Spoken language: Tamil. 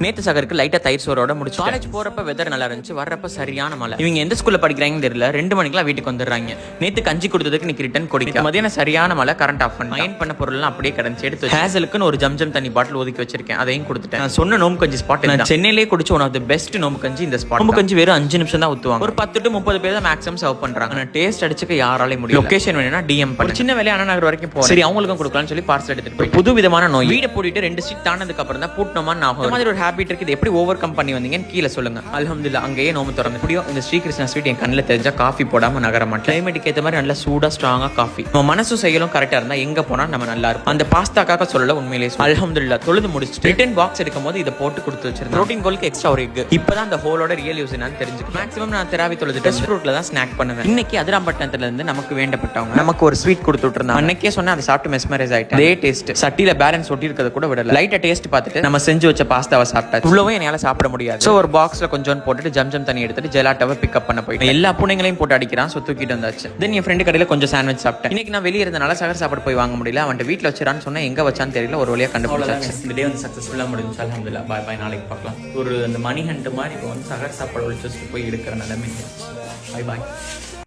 நேத்து சகருக்கு லைட்டா தயிர் சோறோட முடிச்சு. காலேஜ் போறப்ப வெதர் நல்லா இருந்துச்சு, வர்றப்ப சரியான மழை. இவங்க எந்த ஸ்கூல்ல படிக்கிறாங்கன்னு தெரியல. 2 மணிக்கெல்லாம் வீட்டுக்கு வந்துடுறாங்க. நேத்து கஞ்சி கொடுத்ததுக்கு இன்னைக்கு ரிட்டர்ன் கொடுக்க. மதியானம் சரியான மழை, கரண்ட் ஆஃப் பண்ணி அயன் பண்ண பொருள்லாம் அப்படியே கடந்து எடுத்து ஹேசலுக்குன்னு ஒரு ஜம்ஜம் தண்ணி பாட்டில் ஒதுக்கி வச்சிருக்கேன், அதையும் கொடுத்துட்டேன். நான் சொன்ன நோம்பு கஞ்சி ஸ்பாட் சென்னையிலே குடிச்ச ஒன் ஆஃப் தி பெஸ்ட் நோம்பு கஞ்சி இந்த ஸ்பாட். நோம்பு கஞ்சி வெறும் 5 நிமிஷம் தான் ஊத்துவாங்க. ஒரு 10 to 30 பேர் தான் மேக்ஸிமம் சர்வ் பண்றாங்க. நான் டேஸ்ட் அடிச்சுக்க யாராலையும் முடியும். லொகேஷன் வேணும்னா டிஎம் பண்ணு. சின்ன வேலையை அண்ணா நகர் வரைக்கும் போறேன். சரி அவங்களுக்கும் கொடுக்கலாம்னு சொல்லி பார்சல் எடுத்துட்டு போய் புது விதமான நோய் வீட போட்டுட்டு 2 ஸ்ட்ரீட் தாண்டதுக்கு அப்புறம் தான் பூட்டணுமான்னு ஆகும். இந்த மாதிரி ஒரு ஹேபிட் இருக்கு. இது எப்படி ஓவர் கம் பண்ணி வந்தீங்கன்னு கீழே சொல்லுங்க. அல்ஹம்துலில்லாஹ் அங்கேயே நோம்பு திறந்து முடியும். இந்த ஸ்ரீ கிருஷ்ணா ஸ்வீட் என் கண்ணில் தெரிஞ்சா காஃபி போடாம நகர மாட்டேன். கிளைமேட்டுக்கு ஏற்ற மாதிரி நல்லா சூடா ஸ்ட்ராங்கா காஃபி. நம்ம மனசு செயலும் கரெக்டா இருந்தா எங்க போனா நம்ம நல்லா இருக்கும். அந்த பாஸ்தாக்காக சொல்லல, உண்மையிலேயே அல்ஹம்துலில்லாஹ் தொழுது முடிச்சுட்டு ரிட்டன் பாக்ஸ் எடுக்கும் போது இதை போட்டு கொடுத்து வச்சிருந்தேன். புரோட்டீன் கோலுக்கு எக்ஸ்ட்ரா ஒரு எக். இப்பதான் அந்த ஹோலோட ரியல் யூஸ் என்னன்னு தெரிஞ்சுக்கணும். மேக்ஸிமம் நான் தெராவி தொழுது டெஸ்ட் ஃப்ரூட்ல தான் ஸ்நாக் பண்ணுவேன். இன்னைக்கு அதிராம்பட்டினத்துல இருந்து நமக்கு வேண்டப்பட்டவங்க நமக்கு ஒரு ஸ்வீட் கொடுத்து விட்டுருந்தாங்க. அன்னைக்கே சொன்னா அதை சாப்பிட்டு மெஸ்மரைஸ் ஆயிட்டேன். அதே டேஸ்ட் சட்டியில பேலன்ஸ் ஒட்டி இருக்கிறத கூட விடல. லைட்டா டேஸ்ட் பார்த்துட்டு நம்ம செஞ்சு வச்ச பாஸ்தாவை சாப்பிட்டாச்சு. உள்ளவும் என்னால சாப்பிட முடியாது. ஸோ ஒரு பாக்ஸ்ல கொஞ்சம் போட்டுட்டு ஜம்ஜம் தண்ணி எடுத்துட்டு ஜெலாட்டாவை பிக்கப் பண்ண போயிட்டு எல்லா பூனைகளையும் போட்டு அடிக்கிறான். ஸோ தூக்கிட்டு வந்தாச்சு. தென் என் ஃப்ரெண்டு கடையில் கொஞ்சம் சாண்ட்விச் சாப்பிட்டேன். இன்னைக்கு நான் வெளியே இருந்தனால சகர் சாப்பாடு போய் வாங்க முடியல. அவன் வீட்டில் வச்சிரான்னு சொன்னா எங்க வச்சான்னு தெரியல. ஒரு வழியா கண்டுபிடிச்சாச்சு. இந்த டே வந்து சக்சஸ்ஃபுல்லா முடிஞ்சு. அல்ஹம்துலில்லாஹ். பாய் பாய். நாளைக்கு பார்க்கலாம். ஒரு அந்த மணி ஹண்ட் மாதிரி இப்போ வந்து சகர் சாப்பாடு ஒழிச்சு போய் எடுக்கிற நிலைமை. பாய் பாய்.